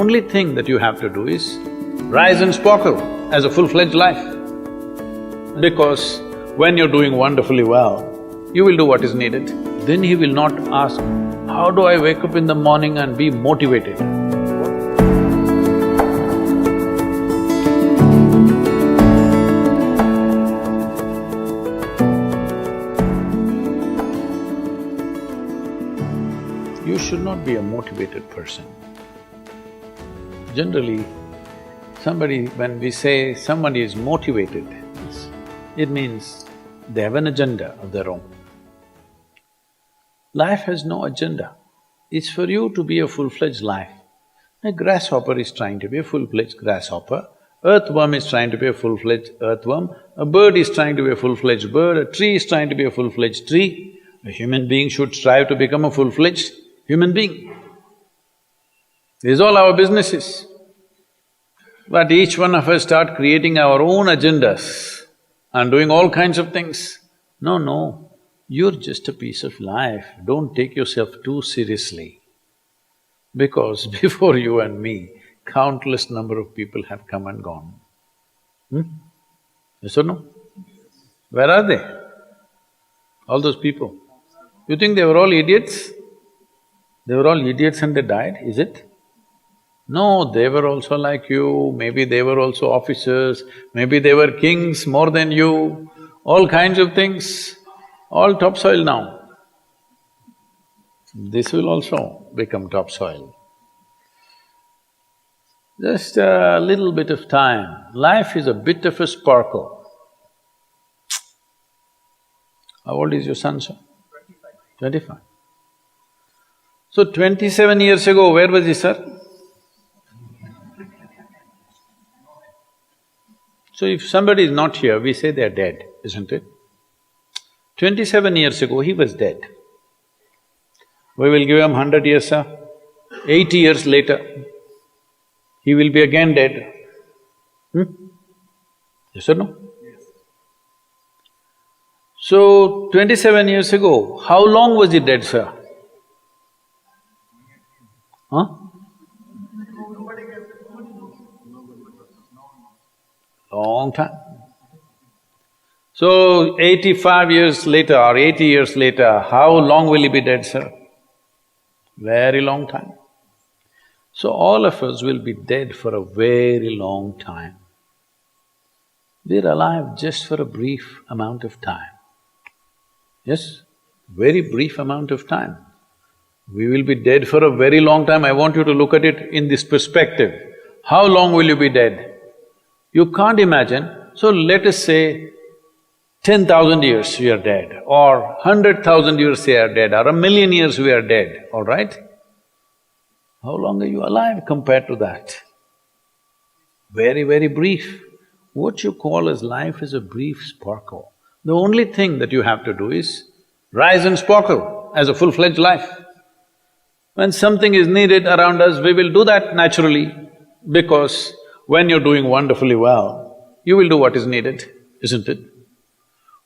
only thing that you have to do is rise and sparkle as a full-fledged life. Because when you're doing wonderfully well, you will do what is needed. Then he will not ask, how do I wake up in the morning and be motivated? You should not be a motivated person. Generally, when we say somebody is motivated, it means they have an agenda of their own. Life has no agenda. It's for you to be a full-fledged life. A grasshopper is trying to be a full-fledged grasshopper, earthworm is trying to be a full-fledged earthworm, a bird is trying to be a full-fledged bird, a tree is trying to be a full-fledged tree. A human being should strive to become a full-fledged human being. This is all our businesses. But each one of us start creating our own agendas and doing all kinds of things. No, you're just a piece of life, don't take yourself too seriously. Because before you and me, countless number of people have come and gone. Yes or no? Where are they? All those people. You think they were all idiots? They were all idiots and they died, is it? No, they were also like you, maybe they were also officers, maybe they were kings more than you, all kinds of things, all topsoil now. This will also become topsoil. Just a little bit of time, life is a bit of a sparkle. How old is your son, sir? 25. So 27 years ago, where was he, sir? So if somebody is not here, we say they are dead, isn't it? 27 years ago, he was dead. We will give him 100 years, sir. 80 years later, he will be again dead. Yes or no? Yes. So, 27 years ago, how long was he dead, sir? Huh? Long time. So, 85 years later or 80 years later, how long will he be dead, sir? Very long time. So, all of us will be dead for a very long time. We're alive just for a brief amount of time. Yes, very brief amount of time. We will be dead for a very long time. I want you to look at it in this perspective. How long will you be dead? You can't imagine, so let us say 10,000 years we are dead, or 100,000 years we are dead, or 1,000,000 years we are dead, all right? How long are you alive compared to that? Very, very brief. What you call as life is a brief sparkle. The only thing that you have to do is rise and sparkle as a full-fledged life. When something is needed around us, we will do that naturally, because when you're doing wonderfully well, you will do what is needed, isn't it?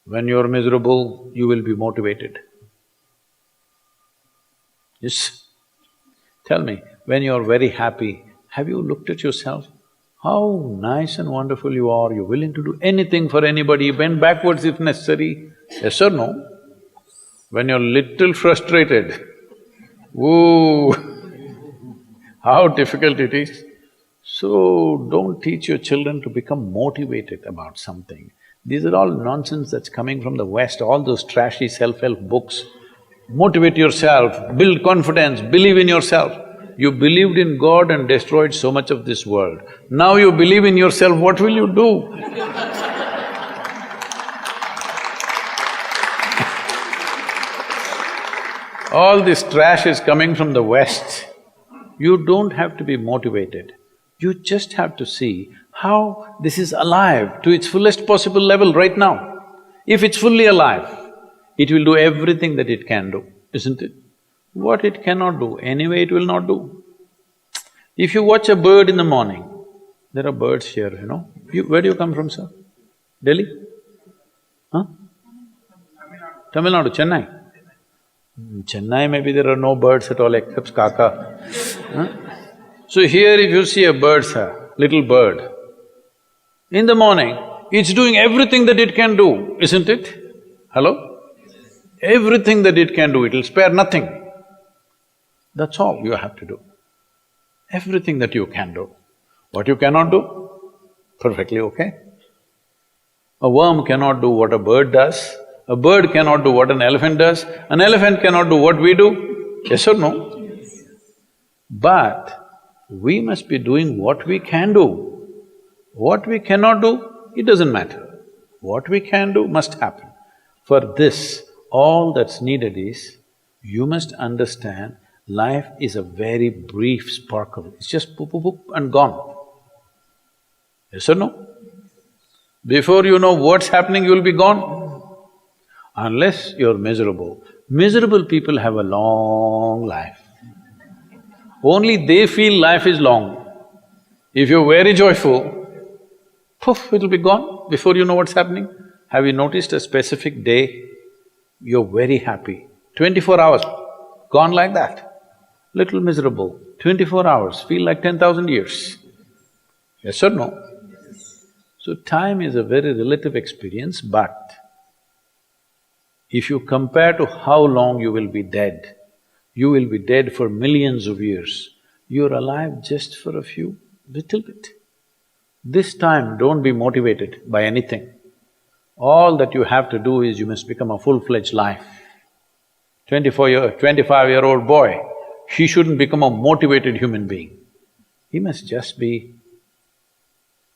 When you're miserable, you will be motivated. Yes? Tell me, when you're very happy, have you looked at yourself? How nice and wonderful you are, you're willing to do anything for anybody, bend backwards if necessary. Yes or no? When you're little frustrated, ooh, how difficult it is. So, don't teach your children to become motivated about something. These are all nonsense that's coming from the West, all those trashy self-help books. Motivate yourself, build confidence, believe in yourself. You believed in God and destroyed so much of this world. Now you believe in yourself, what will you do? All this trash is coming from the West. You don't have to be motivated. You just have to see how this is alive to its fullest possible level right now. If it's fully alive, it will do everything that it can do, isn't it? What it cannot do, anyway it will not do. If you watch a bird in the morning, there are birds here, you know. Where do you come from, sir? Delhi? Huh? Tamil Nadu, Chennai? Chennai, maybe there are no birds at all except kaka. Huh? So here if you see a bird, sir, little bird, in the morning, it's doing everything that it can do, isn't it? Hello? Everything that it can do, it'll spare nothing. That's all you have to do. Everything that you can do. What you cannot do, perfectly okay. A worm cannot do what a bird does, a bird cannot do what an elephant does, an elephant cannot do what we do, yes or no? Yes. But we must be doing what we can do. What we cannot do, it doesn't matter. What we can do must happen. For this, all that's needed is, you must understand life is a very brief sparkle, it's just poop, poop, poop and gone. Yes or no? Before you know what's happening, you'll be gone. Unless you're miserable. Miserable people have a long life. Only they feel life is long. If you're very joyful, poof, it'll be gone before you know what's happening. Have you noticed a specific day, you're very happy, 24 hours, gone like that. Little miserable, 24 hours, feel like 10,000 years. Yes or no? So time is a very relative experience, but if you compare to how long you will be dead, you will be dead for millions of years, you're alive just for a few, little bit. This time, don't be motivated by anything. All that you have to do is you must become a full-fledged life. 25-year-old boy, he shouldn't become a motivated human being. He must just be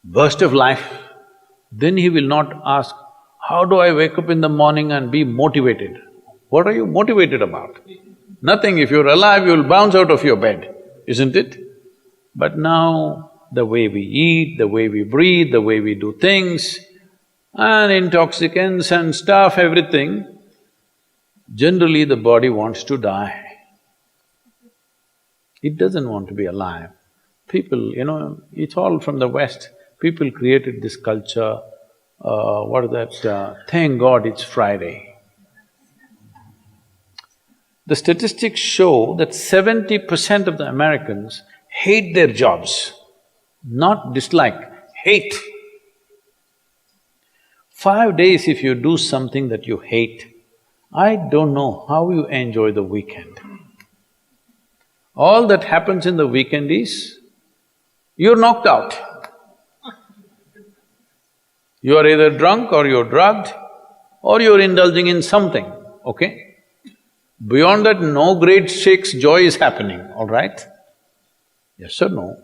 burst of life. Then he will not ask, how do I wake up in the morning and be motivated? What are you motivated about? Nothing. If you're alive, you'll bounce out of your bed, isn't it? But now, the way we eat, the way we breathe, the way we do things, and intoxicants and stuff, everything, generally the body wants to die. It doesn't want to be alive. People, it's all from the West. People created this culture, what is that, thank God it's Friday. The statistics show that 70% of the Americans hate their jobs, not dislike, hate. 5 days if you do something that you hate, I don't know how you enjoy the weekend. All that happens in the weekend is, you're knocked out. You are either drunk or you're drugged or you're indulging in something, okay? Beyond that, no great shakes joy is happening, all right? Yes or no?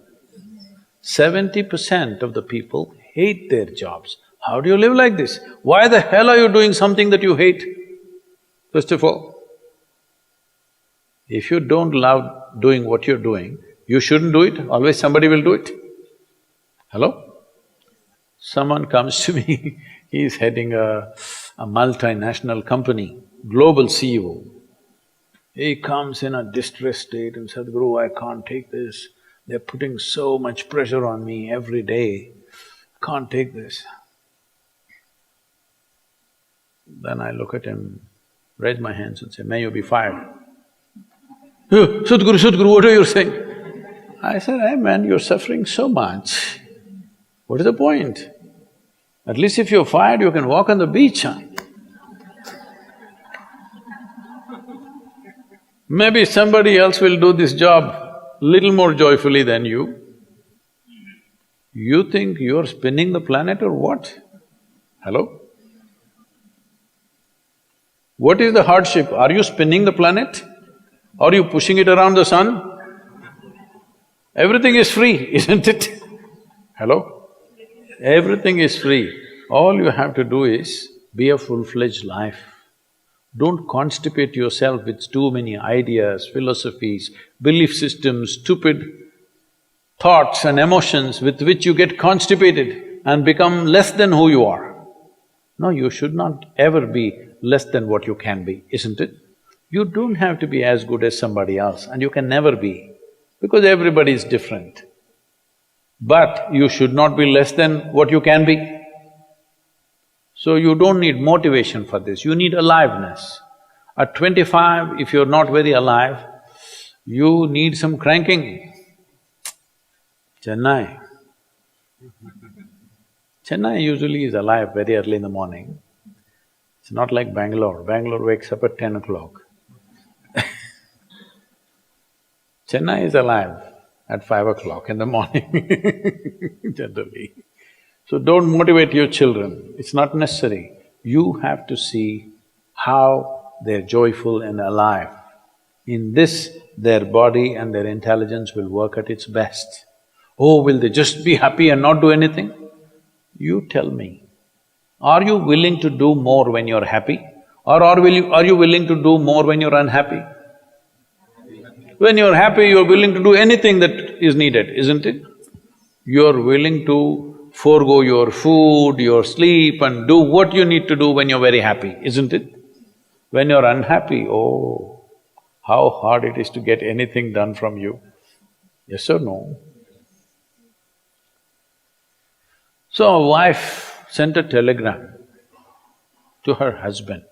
70% of the people hate their jobs. How do you live like this? Why the hell are you doing something that you hate? First of all, if you don't love doing what you're doing, you shouldn't do it, always somebody will do it. Hello? Someone comes to me, he's heading a multinational company, global CEO. He comes in a distressed state and said, Sadhguru, I can't take this. They're putting so much pressure on me every day, can't take this. Then I look at him, raise my hands and say, may you be fired. Oh, Sadhguru, what are you saying? I said, hey man, you're suffering so much. What is the point? At least if you're fired, you can walk on the beach, huh? Maybe somebody else will do this job little more joyfully than you. You think you're spinning the planet or what? Hello? What is the hardship? Are you spinning the planet? Are you pushing it around the sun? Everything is free, isn't it? Hello? Everything is free. All you have to do is be a full-fledged life. Don't constipate yourself with too many ideas, philosophies, belief systems, stupid thoughts and emotions with which you get constipated and become less than who you are. No, you should not ever be less than what you can be, isn't it? You don't have to be as good as somebody else, and you can never be, because everybody is different. But you should not be less than what you can be. So you don't need motivation for this, you need aliveness. At 25, if you're not very alive, you need some cranking. Chennai. Chennai usually is alive very early in the morning. It's not like Bangalore. Bangalore wakes up at 10 o'clock. Chennai is alive at 5 o'clock in the morning, generally. So don't motivate your children, it's not necessary. You have to see how they're joyful and alive. In this, their body and their intelligence will work at its best. Oh, will they just be happy and not do anything? You tell me, are you willing to do more when you're happy? Or are you willing to do more when you're unhappy? When you're happy, you're willing to do anything that is needed, isn't it? You're willing to forego your food, your sleep and do what you need to do when you're very happy, isn't it? When you're unhappy, oh, how hard it is to get anything done from you. Yes or no? So a wife sent a telegram to her husband,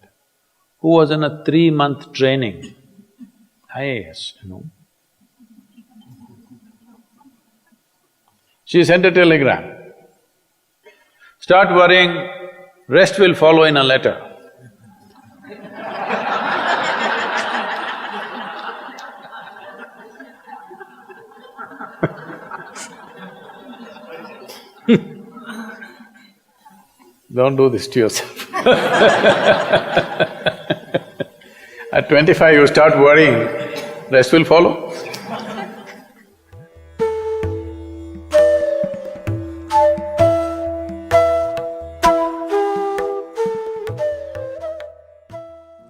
who was in a 3-month training, IAS, you know. She sent a telegram, start worrying, rest will follow in a letter. Don't do this to yourself. At 25 you start worrying, rest will follow.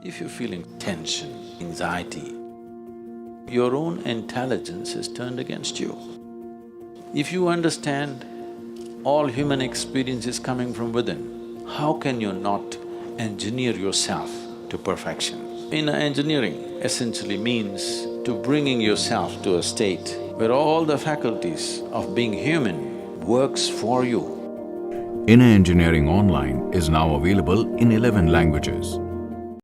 If you're feeling tension, anxiety, your own intelligence is turned against you. If you understand all human experience is coming from within, how can you not engineer yourself to perfection? Engineering essentially means to bringing yourself to a state where all the faculties of being human works for you. Inner Engineering Online is now available in 11 languages.